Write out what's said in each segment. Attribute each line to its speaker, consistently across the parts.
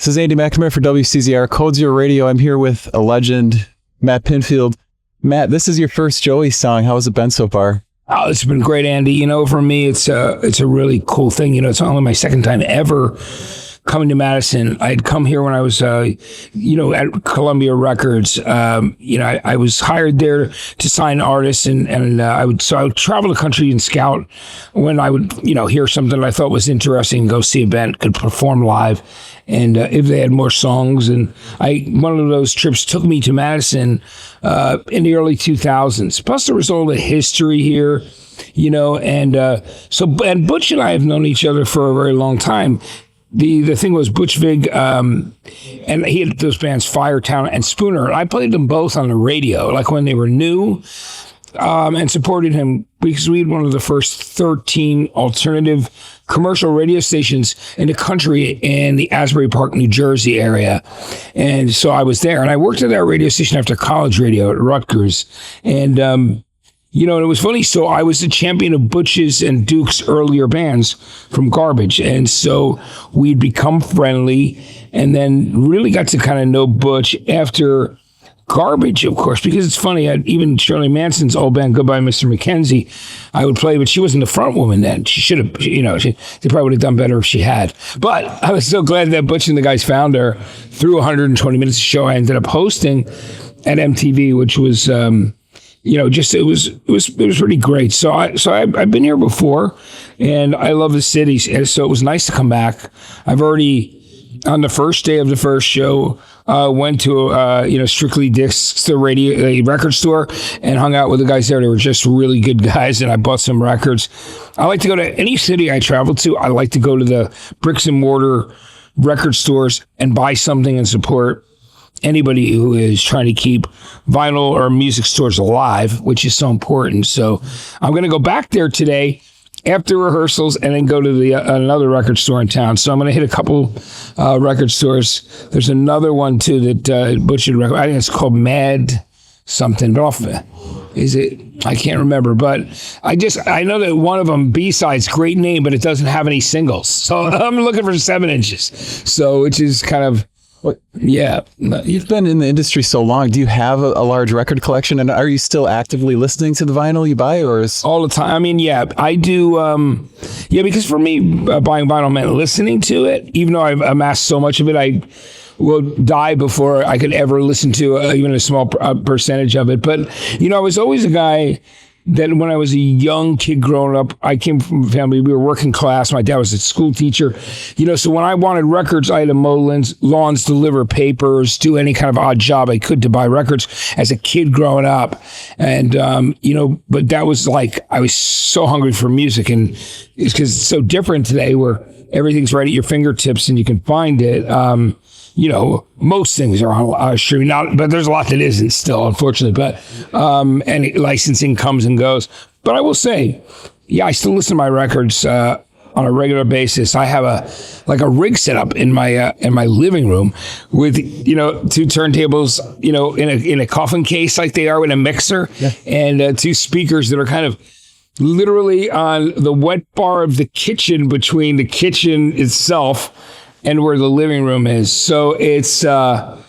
Speaker 1: This is Andy McNamara for WCZR Code Zero Radio. I'm here with a legend, Matt Pinfield. Matt, this is your first Joey song. How has it been so far?
Speaker 2: Oh, it's been great, Andy. You know, for me, it's a really cool thing. You know, it's only my second time ever coming to Madison. I had come here when I was, at Columbia Records. I was hired there to sign artists, and I would travel the country and scout when I would, hear something that I thought was interesting, go see a band, could perform live, and if they had more songs. And one of those trips took me to Madison in the early 2000s. Plus, there was all the history here, and Butch and I have known each other for a very long time. The thing was Butch Vig, and he had those bands Firetown and Spooner. I played them both on the radio, like when they were new, and supported him because we had one of the first 13 alternative commercial radio stations in the country in the Asbury Park, New Jersey area. And so I was there, and I worked at that radio station after college radio at Rutgers. And, and it was funny. So I was the champion of Butch's and Duke's earlier bands from Garbage. And so we'd become friendly and then really got to kind of know Butch after Garbage, of course, because it's funny. Even Shirley Manson's old band, Goodbye, Mr. Mackenzie, I would play, but she wasn't the front woman then. She should have, they probably would have done better if she had. But I was so glad that Butch and the guys found her. Through 120 minutes of show, I ended up hosting at MTV, which was, it was really great. So I've been here before, and I love the city. So it was nice to come back. I've already, on the first day of the first show, went to Strictly Discs, the record store, and hung out with the guys there. They were just really good guys, and I bought some records. I like to go to any city I travel to. I like to go to the bricks and mortar record stores and buy something and support anybody who is trying to keep vinyl or music stores alive, which is so important. So I'm going to go back there today after rehearsals and then go to another record store in town. So I'm going to hit a couple record stores. There's another one too that Butch would recommend. I think it's called Mad something. Is it? I can't remember, but I know that one of them, B-Sides, great name, but it doesn't have any singles. So I'm looking for 7 inches. So which is kind of, yeah.
Speaker 1: You've been in the industry so long. Do you have a large record collection? And are you still actively listening to the vinyl you buy, or is
Speaker 2: all the time? I mean, yeah, I do. Because for me, buying vinyl meant listening to it. Even though I've amassed so much of it, I will die before I could ever listen to even a small percentage of it. But I was always a guy that when I was a young kid growing up, I came from a family, we were working class. My dad was a school teacher. So when I wanted records, I had to mow lawns, deliver papers, do any kind of odd job I could to buy records as a kid growing up. And, but that was like, I was so hungry for music, and it's because it's so different today where everything's right at your fingertips and you can find it. Most things are on streaming, but there's a lot that isn't still, unfortunately. But and licensing comes and goes. But I will say, I still listen to my records on a regular basis. I have a rig set up in my living room with 2 turntables, in a coffin case like they are in a mixer, and 2 speakers that are kind of literally on the wet bar of the kitchen between the kitchen itself and where the living room is. So it's, so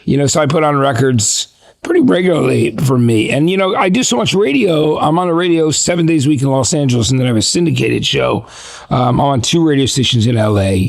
Speaker 2: I put on records pretty regularly for me. And, I do so much radio. I'm on the radio 7 days a week in Los Angeles, and then I have a syndicated show. I'm on 2 radio stations in LA.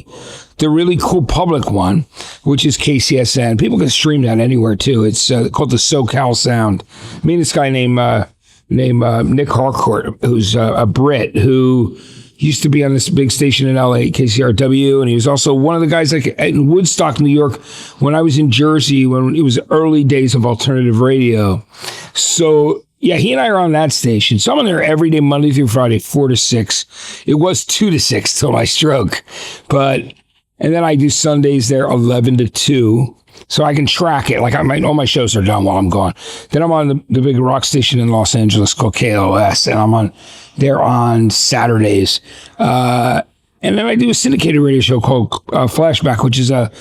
Speaker 2: The really cool public one, which is KCSN. People can stream that anywhere too. It's called the SoCal Sound. Me and this guy named Nick Harcourt, who's a Brit who used to be on this big station in LA, KCRW, and he was also one of the guys in Woodstock, New York, when I was in Jersey, when it was early days of alternative radio. So, he and I are on that station. So I'm on there every day, Monday through Friday, 4 to 6. It was 2 to 6 till my stroke. And then I do Sundays there, 11 to 2. So I can track it. Like all my shows are done while I'm gone. Then I'm on the big rock station in Los Angeles called KLOS, and I'm on there on Saturdays. And then I do a syndicated radio show called Flashback, which is a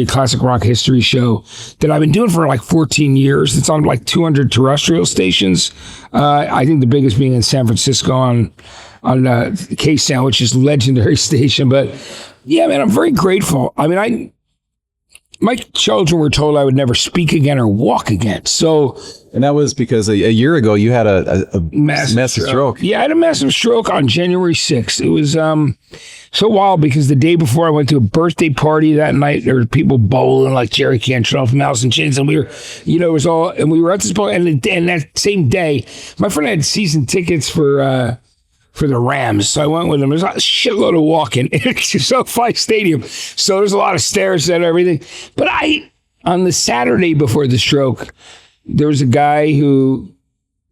Speaker 2: classic rock history show that I've been doing for like 14 years. It's on like 200 terrestrial stations. I think the biggest being in San Francisco on K-Sound, which is legendary station. But yeah, man, I'm very grateful. I mean, my children were told I would never speak again or walk again. So,
Speaker 1: and that was because a year ago you had a massive stroke.
Speaker 2: Yeah, I had a massive stroke on January 6th. It was so wild because the day before I went to a birthday party that night, there were people bowling like Jerry Cantrell from Alice in Chains, and we were, it was all, and we were at this point, and that same day, my friend had season tickets for the Rams. So I went with them. There's a shitload of walking. It's SoFi Stadium. So there's a lot of stairs and everything. But on the Saturday before the stroke, there was a guy who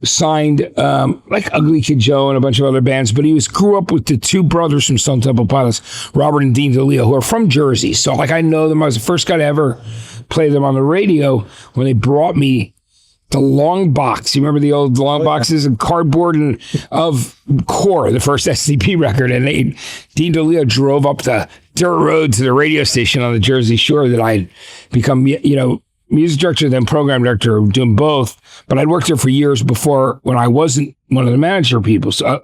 Speaker 2: signed like Ugly Kid Joe and a bunch of other bands, but he grew up with the two brothers from Stone Temple Pilots, Robert and Dean DeLeo, who are from Jersey. So like I know them. I was the first guy to ever play them on the radio when they brought me the long box. You remember the old long boxes and cardboard and of Core, the first SDP record. And Dean DeLeo drove up the dirt road to the radio station on the Jersey Shore that I'd become, music director, then program director, doing both. But I'd worked there for years before when I wasn't one of the manager people. So I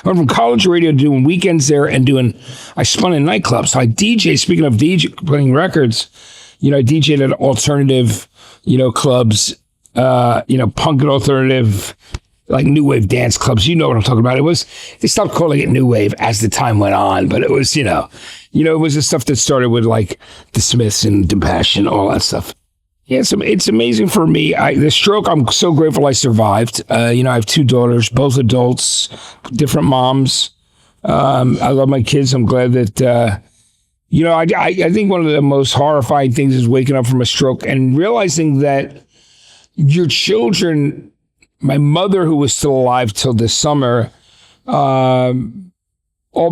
Speaker 2: went from college radio to doing weekends there and I spun in nightclubs. So I DJ, speaking of DJ, playing records, I DJ'd at alternative, clubs, punk and alternative, like new wave dance clubs. You know what I'm talking about. They stopped calling it new wave as the time went on, but it was, it was the stuff that started with like the Smiths and Depeche, all that stuff. Yeah, it's amazing for me. The stroke, I'm so grateful I survived. I have two daughters, both adults, different moms. I love my kids. I'm glad that, I think one of the most horrifying things is waking up from a stroke and realizing that your children, my mother, who was still alive till this summer, all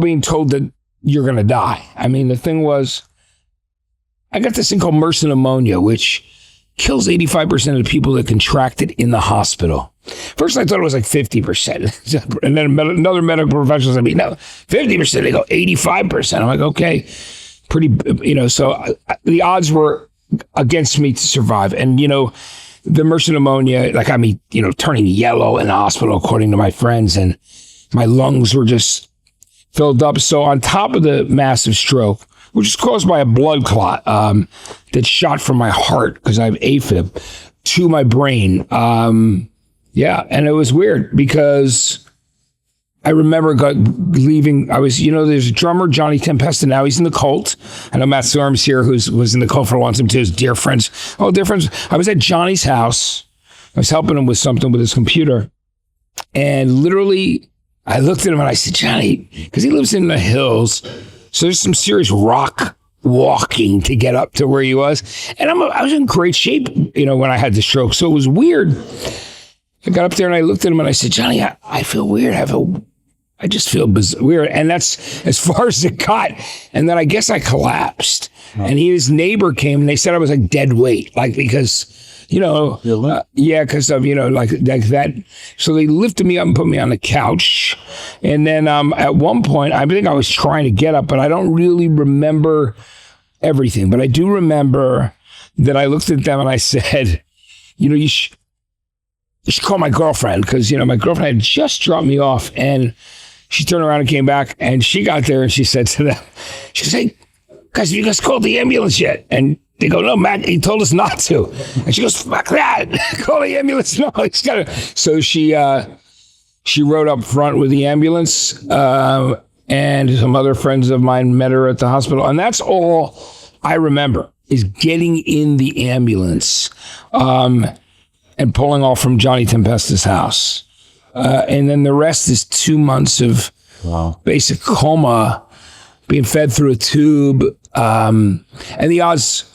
Speaker 2: being told that you're going to die. I mean, the thing was, I got this thing called MRSA pneumonia, which kills 85% of the people that contract it in the hospital. First, I thought it was like 50%. And then another medical professional said, no, 50%. They go 85%. I'm like, okay, pretty, so the odds were against me to survive. And, the MRSA pneumonia, like, turning yellow in the hospital, according to my friends, and my lungs were just filled up. So on top of the massive stroke, which is caused by a blood clot that shot from my heart because I have AFib to my brain. And it was weird because I remember leaving. I was, there's a drummer, Johnny Tempesta. Now he's in the Cult. I know Matt Storm's here, who was in the Cult for a long time too. His dear friends. I was at Johnny's house. I was helping him with something with his computer. And literally, I looked at him and I said, Johnny, because he lives in the hills. So there's some serious rock walking to get up to where he was. And I was in great shape, when I had the stroke. So it was weird. I got up there and I looked at him and I said, Johnny, I feel weird. I just feel weird. And that's as far as it got. And then I guess I collapsed. Oh. And his neighbor came and they said I was like dead weight, like because, because of, like that. So they lifted me up and put me on the couch. And then at one point, I think I was trying to get up, but I don't really remember everything. But I do remember that I looked at them and I said, you should call my girlfriend because, my girlfriend had just dropped me off and she turned around and came back and she got there and she said to them, she said, hey, guys, have you guys called the ambulance yet? And they go, no, Matt, he told us not to. And she goes, fuck that. Call the ambulance. No, he's got to. So she rode up front with the ambulance and some other friends of mine met her at the hospital. And that's all I remember is getting in the ambulance and pulling off from Johnny Tempesta's house. And then the rest is 2 months of basic coma, being fed through a tube. And the odds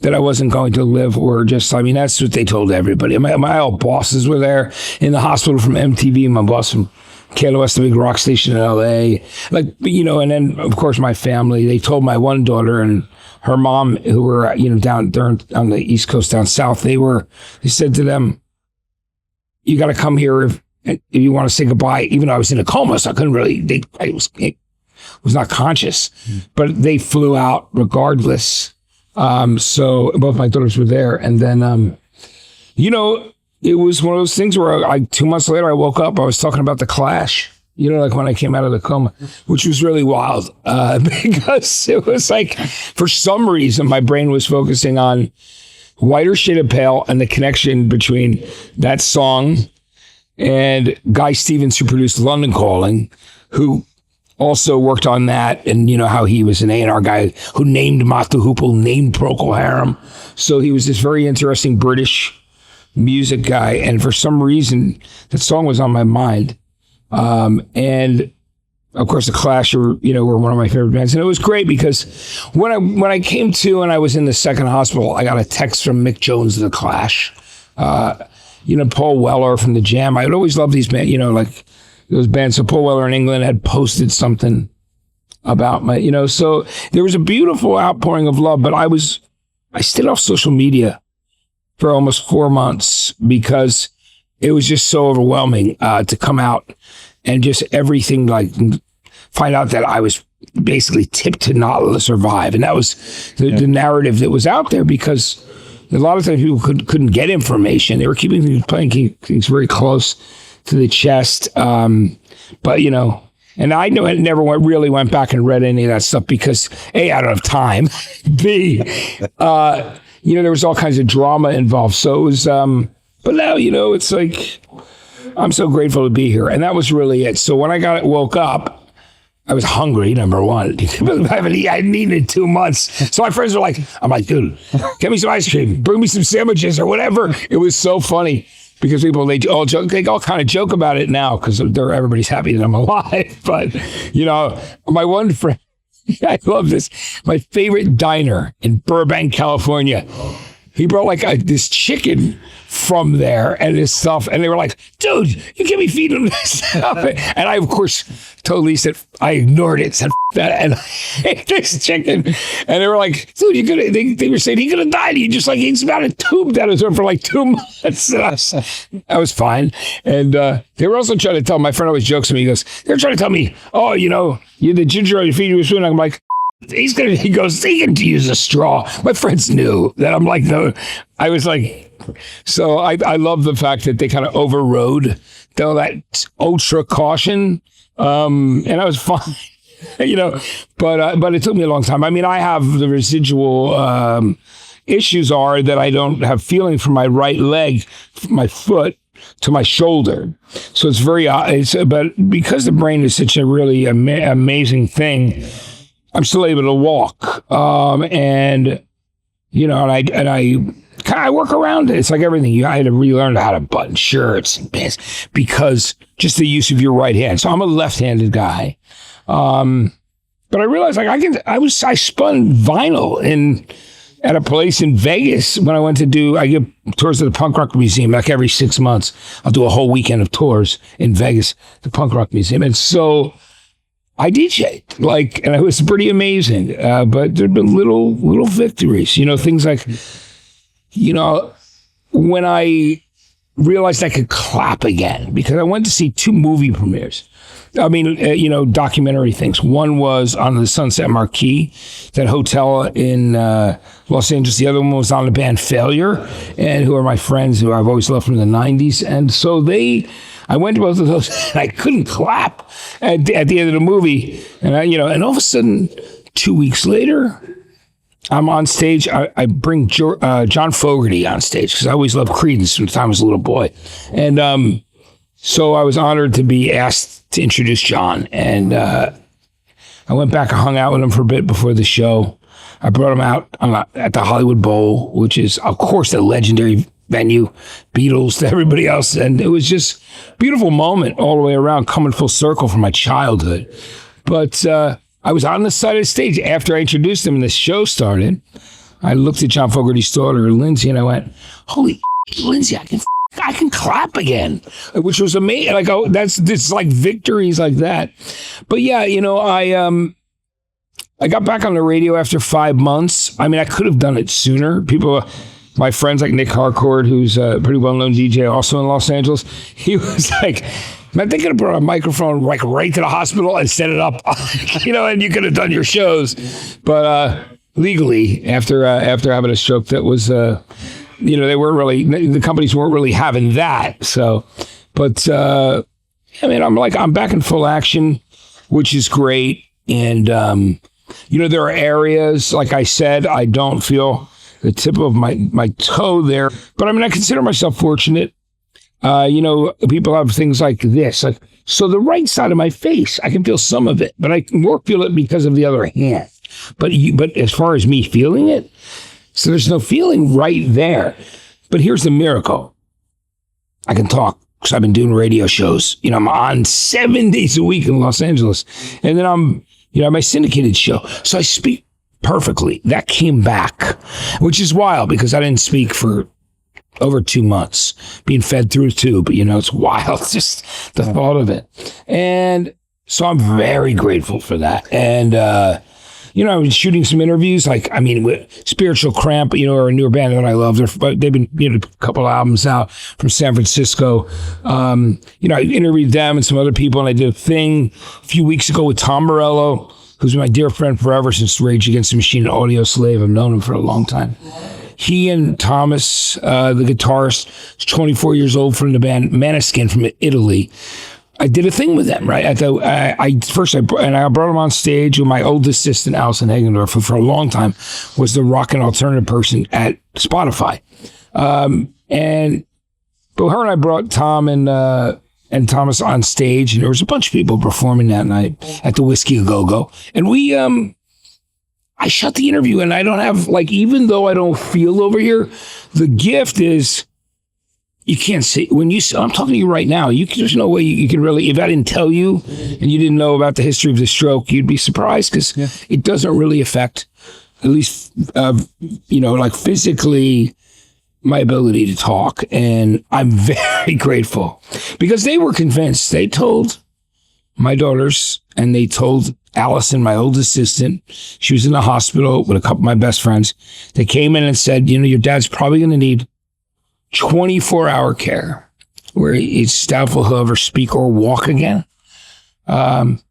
Speaker 2: that I wasn't going to live were just, that's what they told everybody. My old bosses were there in the hospital from MTV, my boss from KLOS, the big rock station in LA. And then, of course, my family, they told my one daughter and her mom, who were, down there on the East Coast, down south, they said to them, you got to come here if you want to say goodbye. Even though I was in a coma, so I couldn't really, I was not conscious, but they flew out regardless. So both my daughters were there. And then, it was one of those things where 2 months later, I woke up, I was talking about The Clash. You know, like when I came out of the coma, which was really wild because it was like, for some reason, my brain was focusing on Whiter Shade of Pale and the connection between that song and Guy Stevens, who produced London Calling, who also worked on that. And you know how he was an A&R guy who named Mott the Hoople, named Procol Harum. So he was this very interesting British music guy. And for some reason, that song was on my mind. And of course, the Clash were one of my favorite bands, and it was great because when I came to and I was in the second hospital, I got a text from Mick Jones of the Clash, Paul Weller from the Jam. I'd always loved these bands, like those bands. So Paul Weller in England had posted something about so there was a beautiful outpouring of love. But I stayed off social media for almost 4 months because it was just so overwhelming to come out and just everything, like find out that I was basically tipped to not survive. And that was the narrative that was out there, because a lot of times people couldn't get information. They were keeping things very close to the chest. But, and I never really went back and read any of that stuff because A, I don't have time. B, there was all kinds of drama involved. So it was, but now, it's like, I'm so grateful to be here. And that was really it. So when I woke up, I was hungry, number one. I hadn't eaten in 2 months. So my friends were like, I'm like, dude, get me some ice cream, bring me some sandwiches or whatever. It was so funny because people, they all kind of joke about it now because everybody's happy that I'm alive. But, my one friend, I love this, my favorite diner in Burbank, California, he brought like this chicken from there and this stuff. And they were like, dude, you can't be feeding them this stuff. And I, of course, totally said, I ignored it, said that, and I ate this chicken. And they were like, dude, they were saying he could have died. He just he's about a tube down his arm for like 2 months. And I was fine. And they were also trying to tell, my friend always jokes with me, he goes, they're trying to tell me, oh, you're the ginger, you feed you a spoon. I'm like, he can use a straw. My friends knew that. I'm like, no, I was like, so I love the fact that they kind of overrode that ultra caution. And I was fine, but it took me a long time. I mean, I have the residual issues are that I don't have feeling from my right leg, my foot to my shoulder. So it's but because the brain is such a really amazing thing, I'm still able to walk. And I work around it. It's like everything. I had to relearn how to button shirts and pants because just the use of your right hand. So I'm a left-handed guy. But I realized I spun vinyl at a place in Vegas when I give tours to the Punk Rock Museum like every 6 months. I'll do a whole weekend of tours in Vegas, the Punk Rock Museum. And so I DJ'd, and it was pretty amazing. But there'd been little victories, things like, when I realized I could clap again, because I went to see 2 movie premieres. I mean, documentary things. One was on the Sunset Marquis, that hotel in Los Angeles. The other one was on the band Failure, and who are my friends who I've always loved from the 90s. And so I went to both of those and I couldn't clap at the end of the movie. And and all of a sudden, 2 weeks later, I'm on stage. I bring John Fogerty on stage because I always loved Creedence from the time I was a little boy. And so I was honored to be asked to introduce John. And I went back and hung out with him for a bit before the show. I brought him out at the Hollywood Bowl, which is, of course, the legendary venue, Beatles to everybody else. And it was just a beautiful moment all the way around, coming full circle from my childhood. But I was on the side of the stage after I introduced him and the show started. I looked at John Fogerty's daughter, Lindsay, and I went, holy Lindsay, I can clap again, which was amazing. Like, oh, it's like victories like that. But yeah, I got back on the radio after 5 months. I mean, I could have done it sooner. My friends like Nick Harcourt, who's a pretty well-known DJ also in Los Angeles, he was like, man, they could have brought a microphone right to the hospital and set it up, and you could have done your shows. But legally, after having a stroke, that was, they weren't really, the companies weren't really having that. So, but I mean, I'm back in full action, which is great. And, there are areas, like I said, I don't feel the tip of my toe there. But I mean, I consider myself fortunate. People have things like this. So the right side of my face, I can feel some of it, but I can more feel it because of the other hand. But as far as me feeling it, so there's no feeling right there. But here's the miracle. I can talk because I've been doing radio shows. I'm on 7 days a week in Los Angeles. And then I'm, my syndicated show. So I speak perfectly. That came back, which is wild because I didn't speak for over 2 months, being fed through a tube. It's wild, just the thought of it. And so I'm very grateful for that. And, I was shooting some interviews, with Spiritual Cramp, are a newer band that I love. They've been, a couple albums out from San Francisco. I interviewed them and some other people, and I did a thing a few weeks ago with Tom Morello, who's my dear friend forever since Rage Against the Machine and Audio Slave. I've known him for a long time. He and Thomas, the guitarist, 24 years old from the band Måneskin from Italy. I did a thing with them, right? I brought him on stage with my old assistant, Allison Hagendorf, who for a long time was the rock and alternative person at Spotify. But her and I brought Tom and Thomas on stage, and there was a bunch of people performing that night at the Whisky Go-Go. And I shut the interview, and I don't have, even though I don't feel over here, the gift is, you can't see, I'm talking to you right now, there's no way you can really, if I didn't tell you, and you didn't know about the history of the stroke, you'd be surprised, because it doesn't really affect, at least, physically, my ability to talk. And I'm very grateful, because they were convinced. They told my daughters, and they told Allison, my old assistant. She was in the hospital with a couple of my best friends. They came in and said, your dad's probably going to need 24-hour care, where he's doubtful he'll ever speak or walk again. When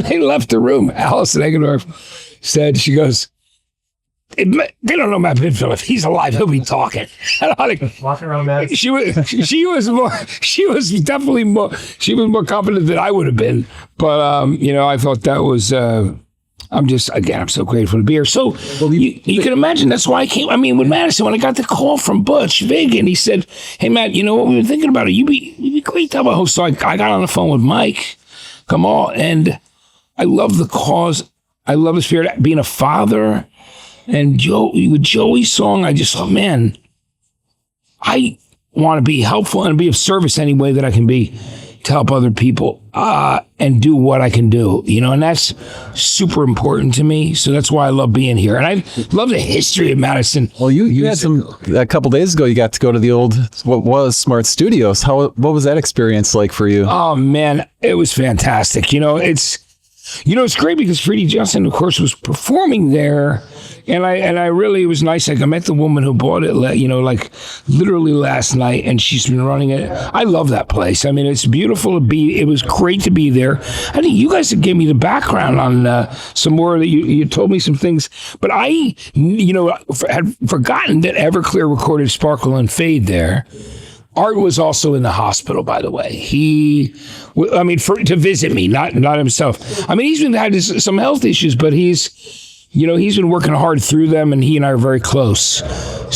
Speaker 2: they left the room, Allison Hagendorf said, she goes, they don't know Matt Pinfield. If he's alive, he'll be talking.
Speaker 3: Walking around Madison.
Speaker 2: She was more confident than I would have been. But, I thought that was, I'm so grateful to be here. So you can imagine that's why I came. With Madison, when I got the call from Butch Vig, and he said, "Hey, Matt, what we've been thinking about it. You'd be great to have a host." So I got on the phone with Mike Gomoll, and I love the cause. I love the spirit, being a father. And with Joey's song, I just thought, man, I want to be helpful and be of service any way that I can be to help other people and do what I can do, and that's super important to me. So that's why I love being here. And I love the history of Madison.
Speaker 1: Well, you had a couple days ago, you got to go to the old, what was Smart Studios. What was that experience like for you?
Speaker 2: Oh, man, it was fantastic. It's great because Freddie Johnson, of course, was performing there. And I really, it was nice. I met the woman who bought it, literally last night, and she's been running it. I love that place. It's beautiful to be. It was great to be there. I think you guys gave me the background on some more that you told me some things, but I, had forgotten that Everclear recorded Sparkle and Fade there. Art was also in the hospital, by the way. To visit me, not himself. He's been had some health issues, but he's been working hard through them, and he and I are very close.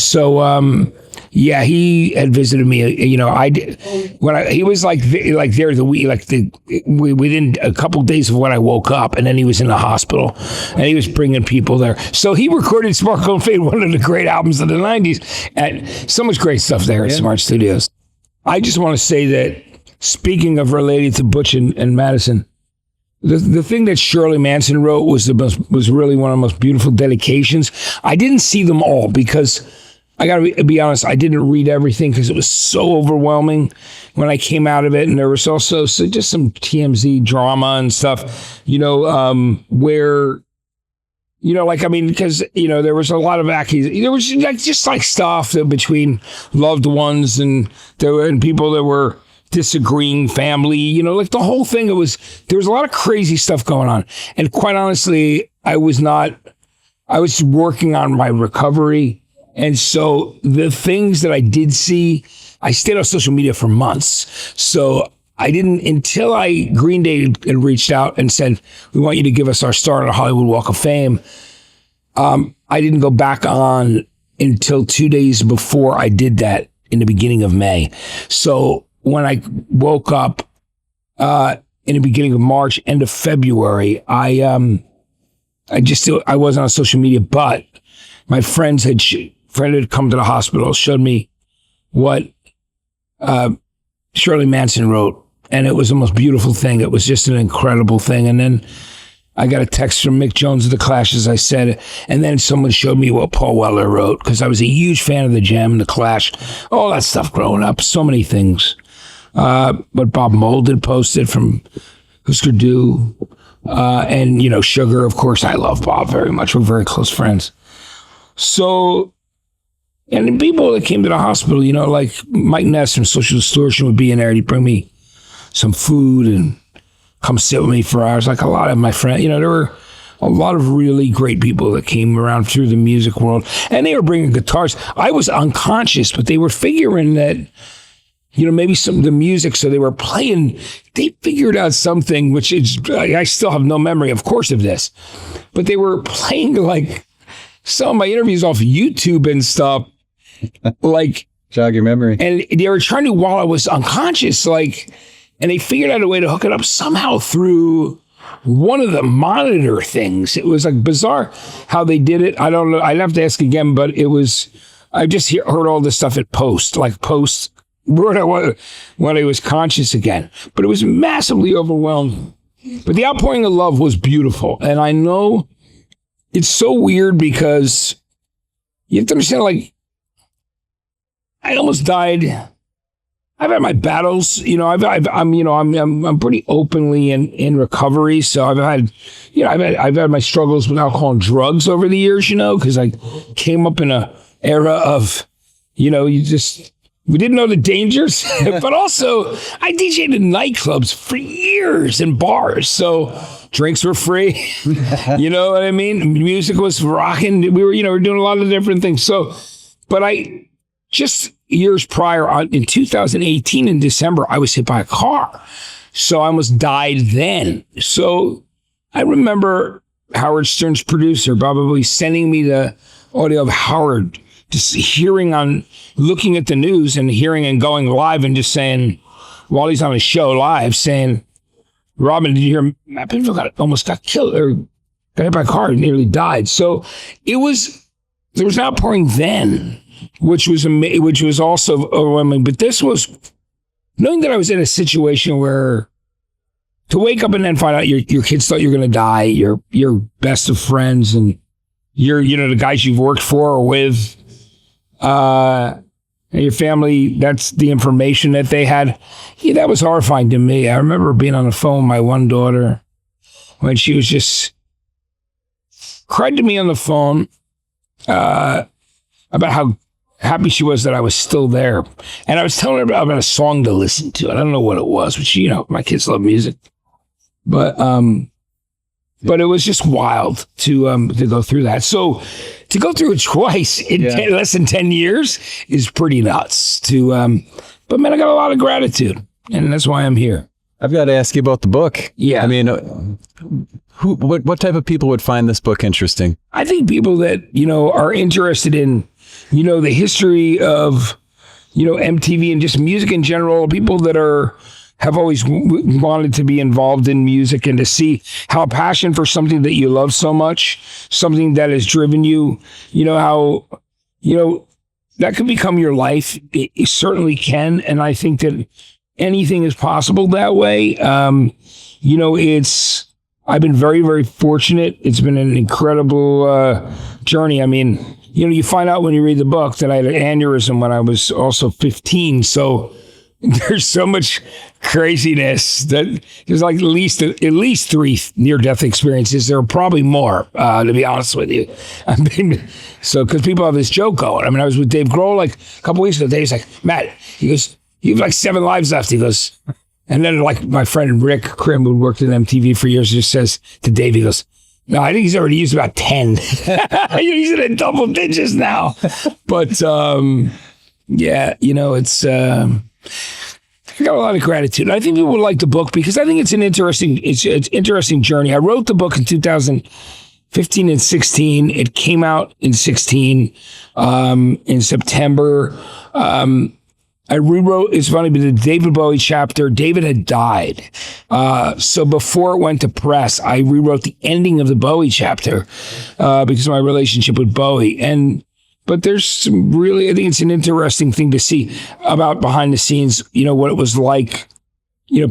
Speaker 2: So, he had visited me. He was there the week, within a couple of days of when I woke up, and then he was in the hospital, and he was bringing people there. So he recorded Sparkle and Fade, one of the great albums of the '90s, and so much great stuff there at Smart Studios. I just want to say that, speaking of related to Butch and Madison, the thing that Shirley Manson wrote was really one of the most beautiful dedications. I didn't see them all because I got to be honest, I didn't read everything because it was so overwhelming when I came out of it. And there was also just some TMZ drama and stuff, where, because, there was a lot of accusations. There was just stuff between loved ones and people that were disagreeing, family, the whole thing. There was a lot of crazy stuff going on. And quite honestly, I was working on my recovery. And so the things that I did see, I stayed on social media for months. So I didn't, until Green Day had reached out and said, we want you to give us our star on the Hollywood Walk of Fame. I didn't go back on until 2 days before I did that in the beginning of May. So when I woke up in the beginning of March, end of February, I wasn't on social media, but my friend had come to the hospital, showed me what Shirley Manson wrote, and it was the most beautiful thing. It was just an incredible thing. And then I got a text from Mick Jones of the Clash, as I said, and then someone showed me what Paul Weller wrote, because I was a huge fan of the Jam and the Clash, all that stuff growing up, so many things. But Bob Mould posted from Husker Du, and, you know, Sugar, of course. I love Bob very much. We're very close friends. So, and the people that came to the hospital, you know, like Mike Ness from Social Distortion would be in there, and he'd bring me some food and come sit with me for hours. Like a lot of my friends, you know, there were a lot of really great people that came around through the music world, and they were bringing guitars. I was unconscious, but they were figuring that, you know, maybe some of the music, so they were playing, they figured out something, which is, I still have no memory, of course, of this, but they were playing like some of my interviews off YouTube and stuff, like,
Speaker 1: jog your memory.
Speaker 2: And they were trying to, while I was unconscious, like, and they figured out a way to hook it up somehow through one of the monitor things. It was like bizarre how they did it. I don't know. I'd have to ask again, but it was, I just heard all this stuff at post when I was conscious again. But it was massively overwhelming. But the outpouring of love was beautiful. And I know it's so weird because you have to understand, like, I almost died. I've had my battles, you know. I'm pretty openly in recovery. So I've had my struggles with alcohol and drugs over the years, you know, because I came up in a era of, you know, we didn't know the dangers, but also I DJ'd in nightclubs for years and bars. So drinks were free. You know what I mean? Music was rocking. We were doing a lot of different things. So, but just years prior, in 2018 in December, I was hit by a car. So I almost died then. So I remember Howard Stern's producer probably sending me the audio of Howard, just looking at the news and hearing and going live and just saying, while he's on a show live, saying, Robin, did you hear Matt Pinfield almost got killed or got hit by a car and nearly died? So there was an outpouring then, which was also overwhelming. But this was knowing that I was in a situation where to wake up and then find out your kids thought you were going to die, your best of friends and the guys you've worked for or with, and your family, that's the information that they had. Yeah, that was horrifying to me. I remember being on the phone with my one daughter when she was just cried to me on the phone about how happy she was that I was still there. And I was telling her about a song to listen to. I don't know what it was, but my kids love music. But it was just wild to go through that. So to go through it twice in less than 10 years is pretty nuts. But man, I got a lot of gratitude, and that's why I'm here.
Speaker 1: I've got to ask you about the book.
Speaker 2: Yeah.
Speaker 1: I mean, what type of people would find this book interesting?
Speaker 2: I think people that, are interested in, the history of, MTV and just music in general, people that have always wanted to be involved in music and to see how a passion for something that you love so much, something that has driven you, how, that could become your life. It certainly can. And I think that anything is possible that way. I've been very, very fortunate. It's been an incredible journey. I mean, you find out when you read the book that I had an aneurysm when I was also 15. So there's so much craziness that there's like at least 3 near-death experiences. There are probably more, to be honest with you. Because people have this joke going. I mean, I was with Dave Grohl like a couple weeks ago. Dave's like, Matt, he goes, you have like 7 lives left. He goes, and then like my friend Rick Krim, who worked at MTV for years, just says to Dave, he goes, no, I think he's already used about 10. He's in double digits now. But yeah, it's I got a lot of gratitude. I think people would like the book because I think it's an interesting journey. I wrote the book in 2015 and 16. It came out in 16 in September. I rewrote, it's funny, but the David Bowie chapter, David had died. So before it went to press, I rewrote the ending of the Bowie chapter because of my relationship with Bowie. But there's some really, I think it's an interesting thing to see about behind the scenes, what it was like,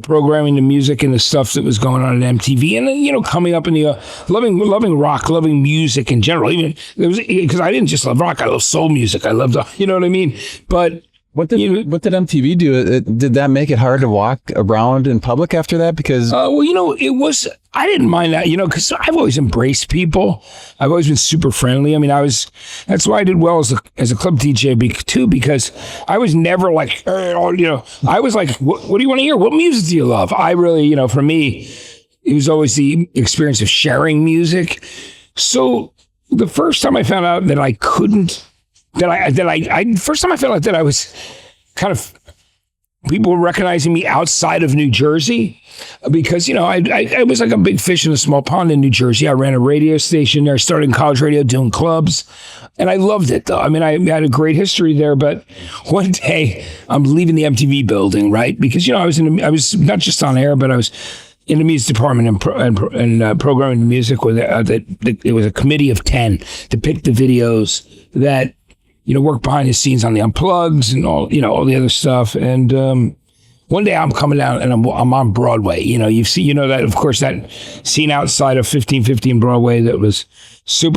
Speaker 2: programming the music and the stuff that was going on at MTV and then, coming up in the, loving rock, loving music in general. Even because I didn't just love rock, I love soul music. I loved, you know what I mean? But
Speaker 1: what did MTV do? Did that make it hard to walk around in public after that? Because
Speaker 2: it was. I didn't mind that, because I've always embraced people. I've always been super friendly. I mean, that's why I did well as a club DJ too, because I was never like, I was like, what do you want to hear? What music do you love? I really, for me, it was always the experience of sharing music. So the first time I found out that I couldn't. First time I felt like that I was kind of, people were recognizing me outside of New Jersey because, I was like a big fish in a small pond in New Jersey. I ran a radio station there, started in college radio doing clubs, and I loved it though. I mean, I had a great history there, but one day I'm leaving the MTV building, right? Because, I was not just on air, but I was in the music department and programming the music with it was a committee of 10 to pick the videos that, work behind the scenes on the unplugs and all the other stuff. And one day I'm coming down and I'm on Broadway. You've seen, that, of course, that scene outside of 1515 Broadway that was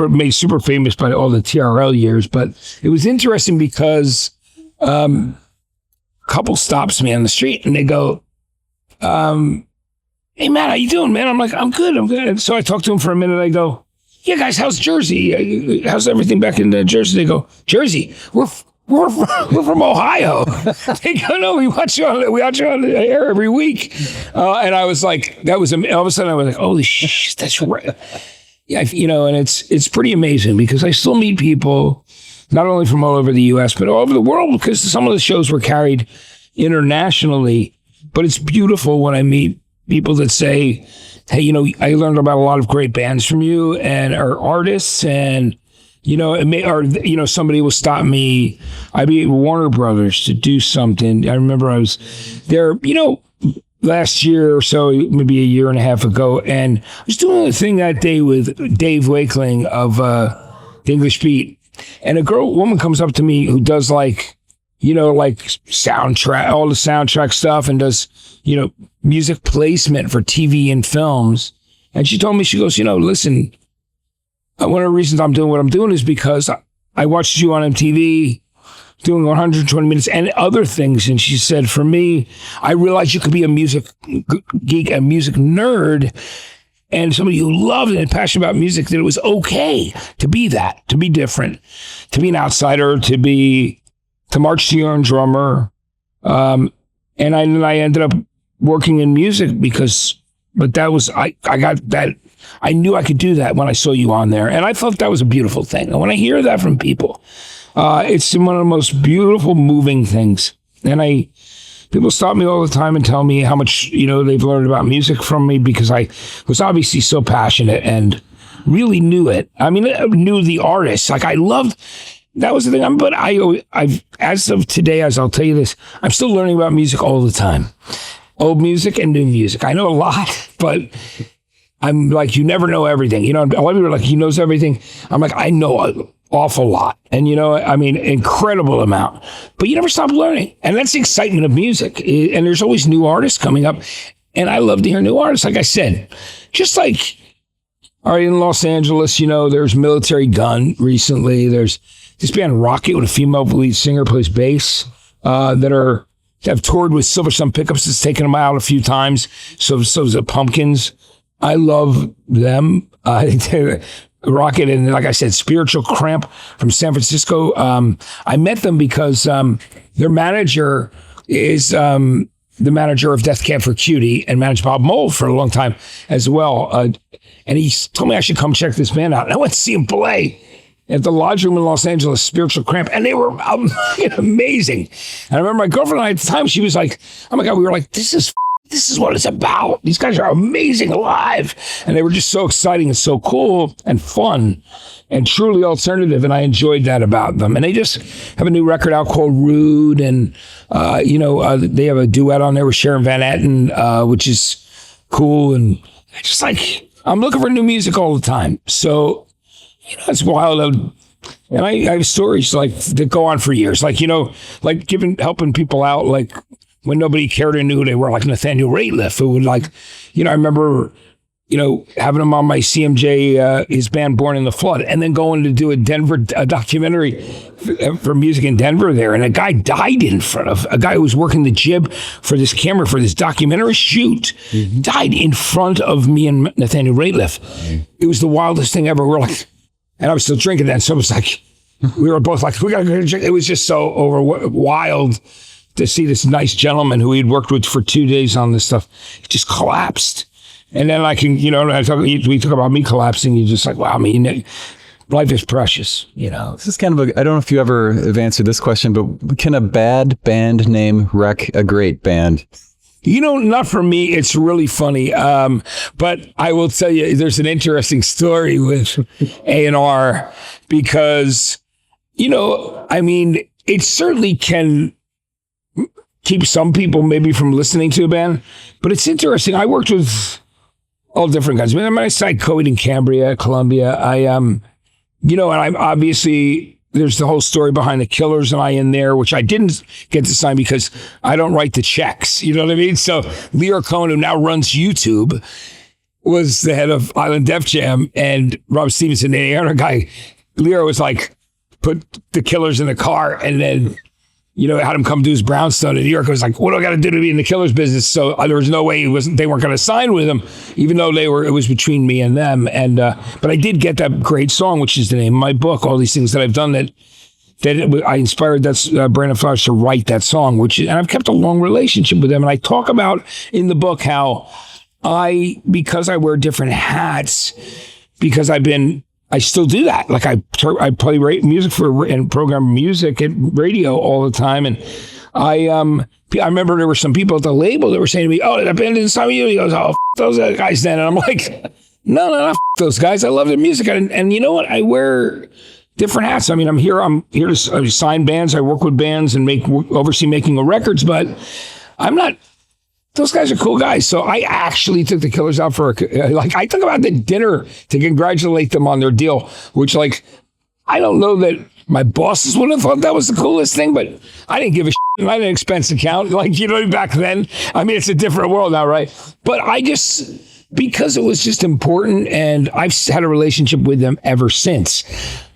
Speaker 2: made super famous by all the TRL years. But it was interesting because a couple stops me on the street and they go, "Hey, Matt, how you doing, man?" I'm like, I'm good. And so I talked to him for a minute. I go, "Yeah, guys, how's Jersey? How's everything back in Jersey?" They go, "Jersey? We're from Ohio." They go, "No, we watch you on the air every week." And I was like, all of a sudden I was like, "Holy shit, that's right." Yeah, and it's pretty amazing because I still meet people not only from all over the U.S. but all over the world because some of the shows were carried internationally. But it's beautiful when I meet people that say, "Hey, I learned about a lot of great bands from you and our artists." And, somebody will stop me. I be at Warner Brothers to do something. I remember I was there, last year or so, maybe a year and a half ago. And I was doing a thing that day with Dave Wakeling of the English Beat. And woman comes up to me who does like soundtrack, all the soundtrack stuff and does, music placement for TV and films. And she told me, she goes, "Listen, one of the reasons I'm doing what I'm doing is because I watched you on MTV doing 120 minutes and other things." And she said, "For me, I realized you could be a music geek, a music nerd, and somebody who loved and passionate about music, that it was okay to be that, to be different, to be an outsider, to march to your own drummer." And I ended up working in music but that was, I got that, I knew I could do that when I saw you on there. And I thought that was a beautiful thing. And when I hear that from people, it's one of the most beautiful, moving things. And people stop me all the time and tell me how much, they've learned about music from me because I was obviously so passionate and really knew it. I mean, I knew the artists. Like I loved, that was the thing. But I've, as of today, as I'll tell you this, I'm still learning about music all the time. Old music and new music. I know a lot, but I'm like, you never know everything. A lot of people are like, he knows everything. I'm like, I know an awful lot. And, incredible amount. But you never stop learning. And that's the excitement of music. And there's always new artists coming up. And I love to hear new artists. Like I said, just like, all right, in Los Angeles, there's Military Gun recently. There's this band Rocket with a female lead singer plays bass that have toured with Silver Sun Pickups. It's taken them out a few times. So is the Pumpkins. I love them. Rocket and, like I said, Spiritual Cramp from San Francisco. I met them because their manager is the manager of Death Cab for Cutie and managed Bob Mould for a long time as well. And he told me I should come check this band out. And I went to see him play. at the Lodge Room in Los Angeles, Spiritual Cramp, and they were amazing. And I remember my girlfriend and I at the time, she was like, oh my God, we were like, this is what it's about. These guys are amazing live. And they were just so exciting and so cool and fun and truly alternative. And I enjoyed that about them. And they just have a new record out called Rude. And, they have a duet on there with Sharon Van Etten, which is cool. And just like, I'm looking for new music all the time. So, it's wild. And I have stories like that go on for years. Like, helping people out, like, when nobody cared or knew who they were, like Nathaniel Rateliff, who would I remember, having him on my CMJ, his band Born in the Flood, and then going to do a documentary for music in Denver there. And a guy died in front of, a guy who was working the jib for this camera, for this documentary shoot, died in front of me and Nathaniel Rateliff. It was the wildest thing ever. We're like, and I was still drinking then, so it was like, we were both like, we gotta go drink. It was just so wild to see this nice gentleman who he'd worked with for 2 days on this stuff. He just collapsed. And then we talk about me collapsing. You're just like, wow, life is precious,
Speaker 1: This is kind of I don't know if you ever have answered this question, but can a bad band name wreck a great band?
Speaker 2: Not for me. It's really funny. But I will tell you, there's an interesting story with A&R because, it certainly can keep some people maybe from listening to a band, but it's interesting. I worked with all different kinds. I started COVID in Cambria, Colombia. And I'm obviously, there's the whole story behind the Killers and I in there, which I didn't get to sign because I don't write the checks. You know what I mean? So Leo Cohen, who now runs YouTube, was the head of Island Def Jam, and Rob Stevenson, the A&R guy. Leo was like, put the Killers in the car, and then had him come do his brownstone in New York. I was like, what do I got to do to be in the Killers business? So there was no way they weren't going to sign with him, even though it was between me and them. And, but I did get that great song, which is the name of my book, all these things that I've done that I inspired Brandon Flowers to write that song, and I've kept a long relationship with them. And I talk about in the book how because I wear different hats, because I still do that. Like I play music and program music at radio all the time. And I remember there were some people at the label that were saying to me, "Oh, that band didn't sign you." He goes, "Oh, those guys then." And I'm like, no, those guys. I love their music. And you know what? I wear different hats. I'm here to sign bands. I work with bands and oversee making of records, but I'm not. Those guys are cool guys. So I actually took the Killers out for I took them out to dinner to congratulate them on their deal, which I don't know that my bosses would have thought that was the coolest thing, but I didn't give a shit. I didn't expense account. Back then, it's a different world now, right? But because it was just important, and I've had a relationship with them ever since.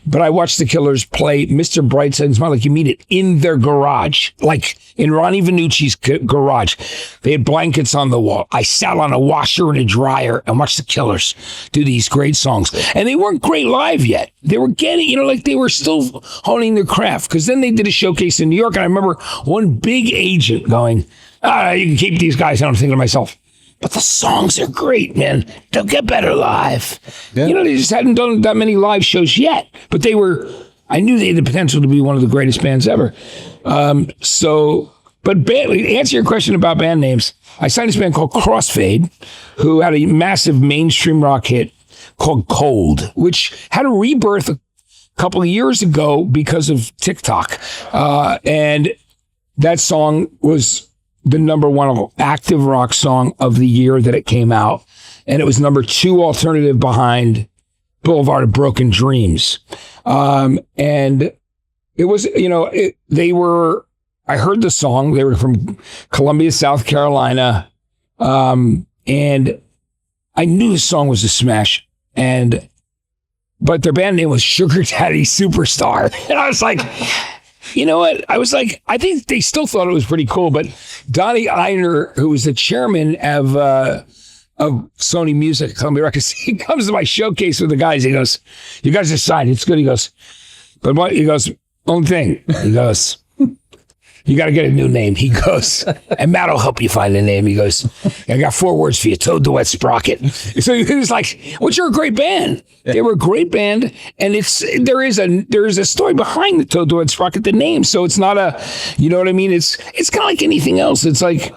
Speaker 2: But I watched the Killers play Mr. Brightside and Smile Like You Mean It in their garage, like in Ronnie Vanucci's garage. They had blankets on the wall. I sat on a washer and a dryer and watched the Killers do these great songs. And they weren't great live yet. They were getting, they were still honing their craft, because then they did a showcase in New York. And I remember one big agent going, you can keep these guys. And I'm thinking to myself, but the songs are great, man. They'll get better live. Yeah. They just hadn't done that many live shows yet. But I knew they had the potential to be one of the greatest bands ever. But to answer your question about band names, I signed this band called Crossfade, who had a massive mainstream rock hit called Cold, which had a rebirth a couple of years ago because of TikTok. And that song was the number one active rock song of the year that it came out. And it was number 2 alternative behind Boulevard of Broken Dreams. And it was, I heard the song. They were from Columbia, South Carolina. And I knew the song was a smash. But their band name was Sugar Daddy Superstar. And I was like, you know what? I was like, I think they still thought it was pretty cool. But Donnie Ienner, who was the chairman of Sony Music, Columbia Records, he comes to my showcase with the guys. He goes, "You guys are signed. It's good." He goes, "But what?" He goes, "Only thing." He goes, you got to get a new name. He goes, and Matt will help you find a name. He goes, I got 4 words for you. Toad, Duet, Sprocket. So he was like, well, you're a great band. They were a great band. And there is a story behind the Toad, Duet, Sprocket, the name. So it's not you know what I mean? It's kind of like anything else. It's like,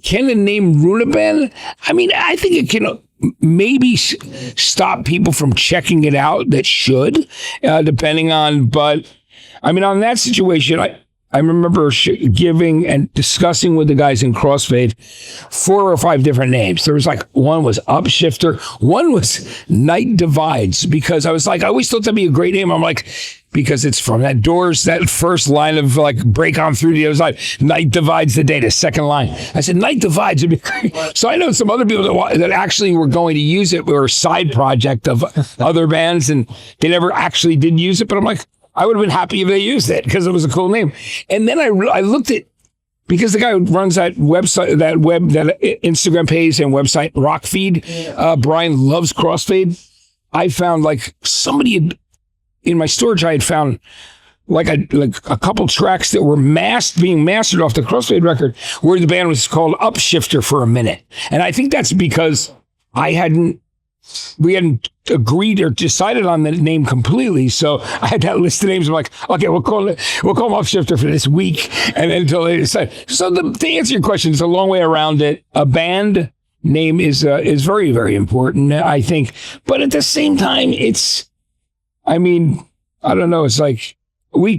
Speaker 2: can the name ruin a band? I mean, I think it can maybe stop people from checking it out that should, depending on, but I mean, on that situation, I remember giving and discussing with the guys in Crossfade 4 or 5 different names. There was one was Upshifter, one was Night Divides, because I was like, I always thought that'd be a great name. I'm like, because it's from that Doors, that first line of break on through the other side. Night divides the day, the second line. I said, Night Divides would be great. So I know some other people that actually were going to use it, were a side project of other bands, and they never actually did use it. But I'm like, I would have been happy if they used it because it was a cool name. And then I looked at, because the guy who runs that website, that Instagram page and website, Rockfeed, Brian loves Crossfade. I found somebody in my storage, I had found a couple tracks that were being mastered off the Crossfade record, where the band was called Upshifter for a minute. And I think that's because we hadn't agreed or decided on the name completely. So I had that list of names. I'm like, okay, we'll call them Upshifter for this week. And until they decide. So to answer your question, it's a long way around it. A band name is very, very important, I think. But at the same time, I don't know. It's like we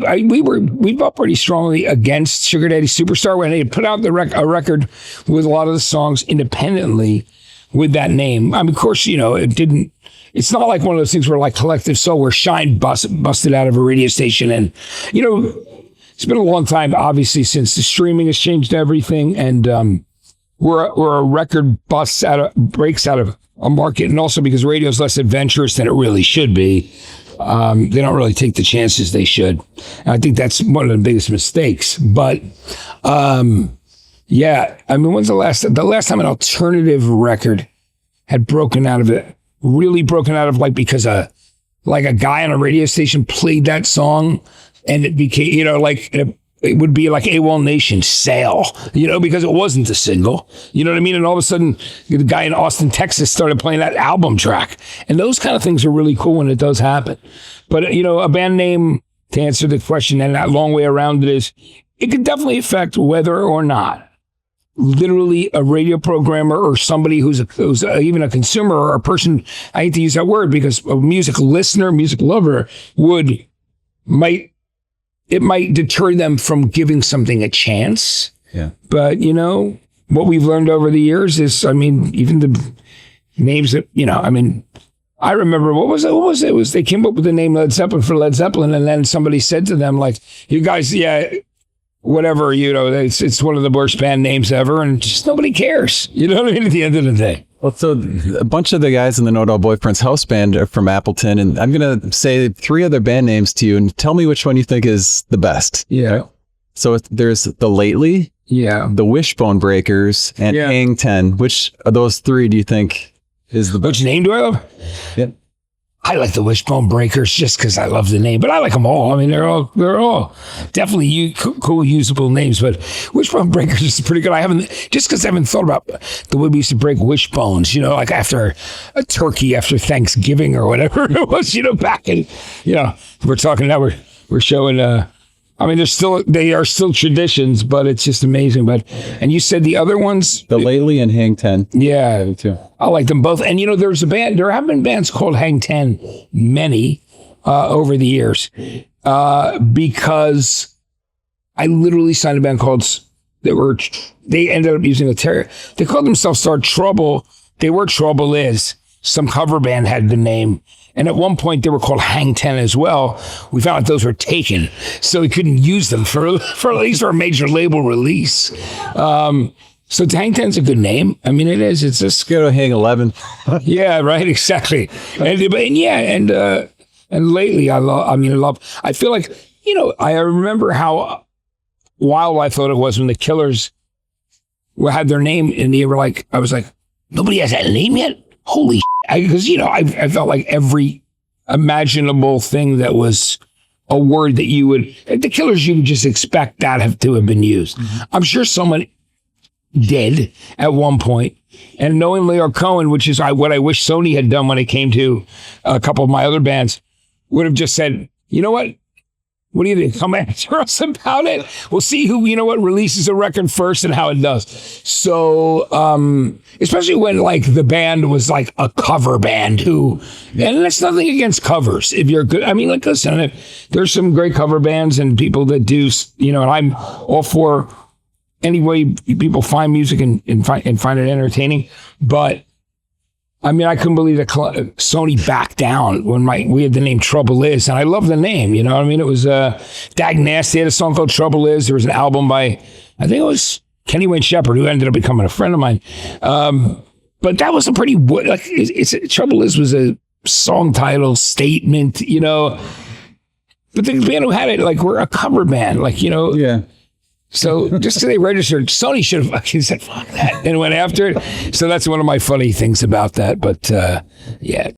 Speaker 2: fought pretty strongly against Sugar Daddy Superstar when they put out a record with a lot of the songs independently with that name. I mean, of course, it's not like one of those things where Collective Soul, where Shine busted out of a radio station. And, it's been a long time, obviously, since the streaming has changed everything. And we're a record breaks out of a market. And also because radio is less adventurous than it really should be. They don't really take the chances they should. And I think that's one of the biggest mistakes. But, yeah, I mean, when's the last time an alternative record had broken out of it? Really broken out of because a guy on a radio station played that song, and it became, it would be like AWOL Nation, Sail, because it wasn't a single, you know what I mean? And all of a sudden, the guy in Austin, Texas started playing that album track. And those kind of things are really cool when it does happen. But, a band name, to answer the question, and that long way around it is, it could definitely affect whether or not literally a radio programmer or somebody who's even a consumer or a person, I hate to use that word, because a music listener, music lover might deter them from giving something a chance. Yeah. But, what we've learned over the years is, even the names that, I remember, what was it? It was, they came up with the name Led Zeppelin for Led Zeppelin, and then somebody said to them, you guys, whatever, it's one of the worst band names ever, and just nobody cares. You know what I mean? At the end of the day.
Speaker 1: Well, so a bunch of the guys in the No Doubt Boyfriends house band are from Appleton, and I'm going to say 3 other band names to you, and tell me which one you think is the best.
Speaker 2: Yeah.
Speaker 1: So there's the Lately, the Wishbone Breakers, and Hang 10. Which of those 3 do you think is the best?
Speaker 2: Which name do I love?
Speaker 1: Yeah.
Speaker 2: I like the Wishbone Breakers just because I love the name, but I like them all. I mean, they're all definitely cool, usable names. But Wishbone Breakers is pretty good. Just because I haven't thought about the way we used to break wishbones, after a turkey after Thanksgiving or whatever it was, back in, we're talking now. We're showing. They are still traditions, but it's just amazing. And you said the other ones?
Speaker 1: The Lately and Hang 10.
Speaker 2: Yeah,
Speaker 1: me too.
Speaker 2: I like them both. And there's a band, there have been bands called Hang 10, many, over the years, because I literally signed a band called, they ended up using they called themselves Star Trouble. They were Trouble Is. Some cover band had the name. And at one point, they were called Hang 10 as well. We found out those were taken, so we couldn't use them for at least for a major label release. So Hang 10's a good name. I mean, it is. It's just
Speaker 1: go to Hang 11.
Speaker 2: Yeah, right. Exactly. And lately, I feel like, I remember how wild I thought it was when the Killers had their name, and they were like, I was like, nobody has that name yet? Holy shit. Because, I felt like every imaginable thing that was a word that you would, the Killers, you would just expect that to have been used. I'm sure someone did at one point. And knowing Leo Cohen, which is what I wish Sony had done when it came to a couple of my other bands, would have just said, you know what? What do you think? Come answer us about it. We'll see who, releases a record first and how it does. So, especially when like the band was like a cover band and that's nothing against covers. If you're good, I mean, like, listen, there's some great cover bands and people that do, and I'm all for any way people find music and find it entertaining. But I mean, I couldn't believe that Sony backed down when we had the name Trouble Is, and I love the name, you know what I mean? It was Dag Nasty had a song called Trouble Is. There was an album by, I think it was Kenny Wayne Shepherd, who ended up becoming a friend of mine. But that was a pretty, Trouble Is was a song title statement, But the band who had it, like, we're a cover band, like,
Speaker 1: Yeah.
Speaker 2: So just so they registered, Sony should have fucking said, fuck that, and went after it. So that's one of my funny things about that. But yeah,